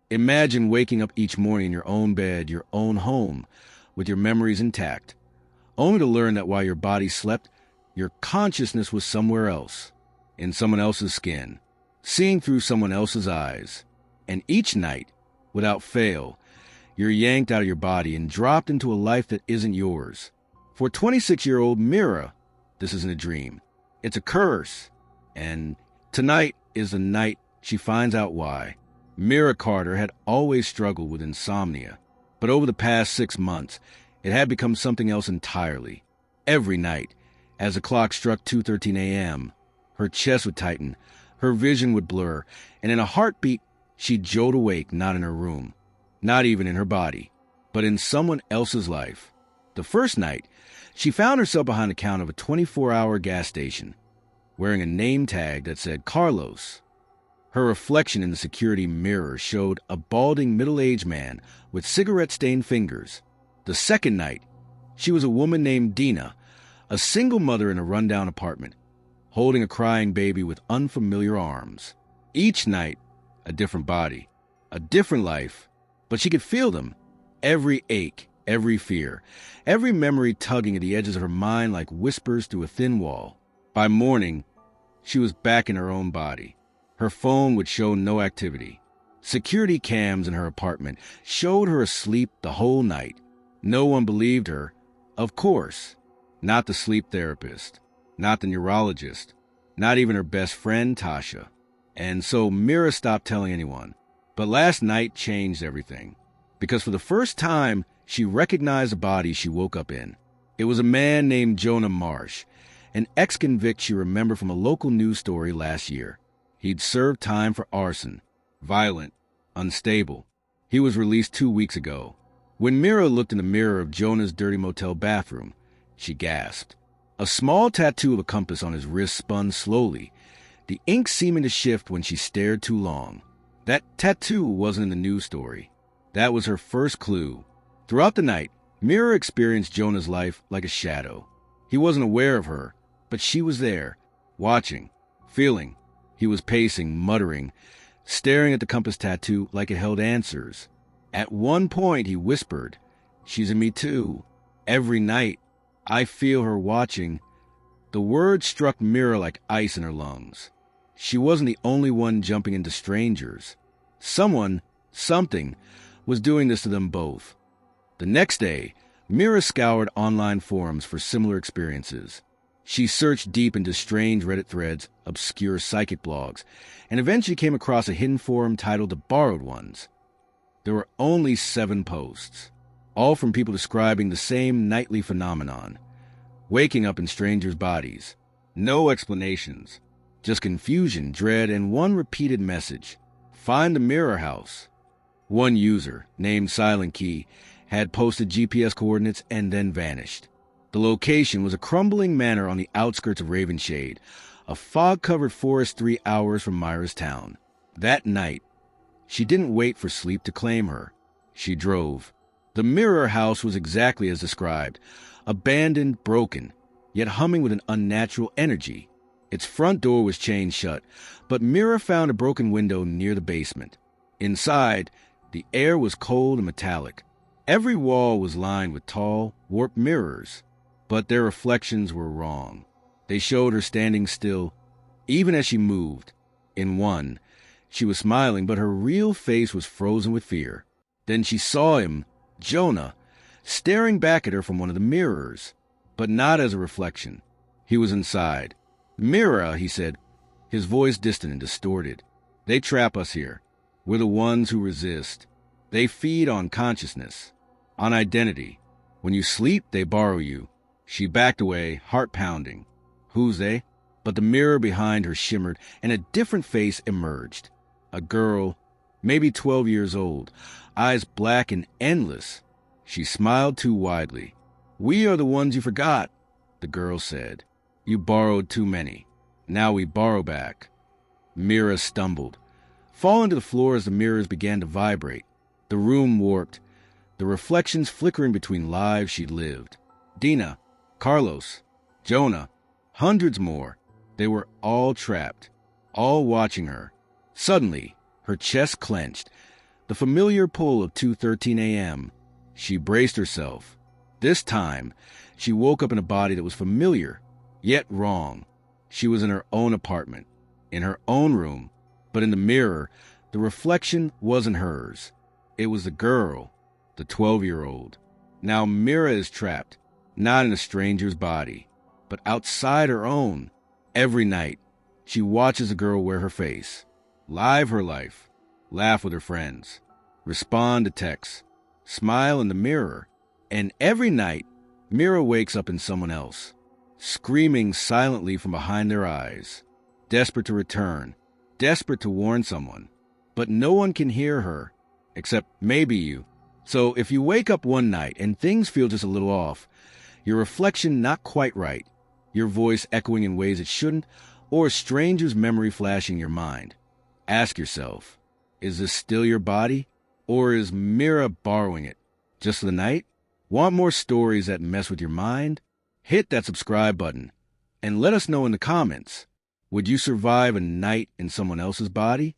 Imagine waking up each morning in your own bed, your own home, with your memories intact, only to learn that while your body slept, your consciousness was somewhere else, in someone else's skin, seeing through someone else's eyes. And each night, without fail, you're yanked out of your body and dropped into a life that isn't yours. For 26-year-old Mira, this isn't a dream. It's a curse. And tonight is the night she finds out why. Mira Carter had always struggled with insomnia, but over the past 6 months, it had become something else entirely. Every night, as the clock struck 2:13 a.m., her chest would tighten, her vision would blur, and in a heartbeat, she'd jolt awake, not in her room, not even in her body, but in someone else's life. The first night, she found herself behind the counter of a 24-hour gas station, wearing a name tag that said Carlos. Her reflection in the security mirror showed a balding middle-aged man with cigarette-stained fingers. The second night, she was a woman named Dina, a single mother in a rundown apartment, holding a crying baby with unfamiliar arms. Each night, a different body, a different life, but she could feel them. Every ache, every fear, every memory tugging at the edges of her mind like whispers through a thin wall. By morning, she was back in her own body. Her phone would show no activity. Security cams in her apartment showed her asleep the whole night. No one believed her. Of course, not the sleep therapist, not the neurologist, not even her best friend, Tasha. And so Mira stopped telling anyone. But last night changed everything, because for the first time, she recognized the body she woke up in. It was a man named Jonah Marsh, an ex-convict she remembered from a local news story last year. He'd served time for arson, violent, unstable. He was released 2 weeks ago. When Mira looked in the mirror of Jonah's dirty motel bathroom, she gasped. A small tattoo of a compass on his wrist spun slowly, the ink seeming to shift when she stared too long. That tattoo wasn't in the news story. That was her first clue. Throughout the night, Mira experienced Jonah's life like a shadow. He wasn't aware of her, but she was there, watching, feeling. He was pacing, muttering, staring at the compass tattoo like it held answers. At one point, he whispered, "She's in me too. Every night, I feel her watching." The words struck Mira like ice in her lungs. She wasn't the only one jumping into strangers. Someone, something, was doing this to them both. The next day, Mira scoured online forums for similar experiences. She searched deep into strange Reddit threads, obscure psychic blogs, and eventually came across a hidden forum titled The Borrowed Ones. There were only 7 posts, all from people describing the same nightly phenomenon, waking up in strangers' bodies. No explanations, just confusion, dread, and one repeated message: find the mirror house. One user, named Silent Key, had posted GPS coordinates and then vanished. The location was a crumbling manor on the outskirts of Ravenshade, a fog-covered forest 3 hours from Myra's town. That night, she didn't wait for sleep to claim her. She drove. The mirror house was exactly as described, abandoned, broken, yet humming with an unnatural energy. Its front door was chained shut, but Mira found a broken window near the basement. Inside, the air was cold and metallic. Every wall was lined with tall, warped mirrors, but their reflections were wrong. They showed her standing still, even as she moved. In one, she was smiling, but her real face was frozen with fear. Then she saw him, Jonah, staring back at her from one of the mirrors, but not as a reflection. He was inside. "Mira," he said, his voice distant and distorted. "They trap us here. We're the ones who resist. They feed on consciousness, on identity. When you sleep, they borrow you." She backed away, heart pounding. Who's they? But the mirror behind her shimmered, and a different face emerged. A girl, maybe 12 years old, eyes black and endless. She smiled too widely. "We are the ones you forgot," the girl said. "You borrowed too many. Now we borrow back." Mira stumbled, falling to the floor as the mirrors began to vibrate. The room warped, the reflections flickering between lives she'd lived. Dina, Carlos, Jonah, hundreds more. They were all trapped, all watching her. Suddenly, her chest clenched. The familiar pull of 2:13 a.m. She braced herself. This time, she woke up in a body that was familiar, yet wrong. She was in her own apartment, in her own room, but in the mirror, the reflection wasn't hers. It was the girl, the 12-year-old. Now Mira is trapped, not in a stranger's body, but outside her own. Every night, she watches a girl wear her face, live her life, laugh with her friends, respond to texts, smile in the mirror, and every night, Mira wakes up in someone else, screaming silently from behind their eyes, desperate to return, desperate to warn someone. But no one can hear her, except maybe you. So if you wake up one night and things feel just a little off, your reflection not quite right, your voice echoing in ways it shouldn't, or a stranger's memory flashing your mind, ask yourself, is this still your body, or is Mira borrowing it just for the night? Want more stories that mess with your mind? Hit that subscribe button and let us know in the comments. Would you survive a night in someone else's body?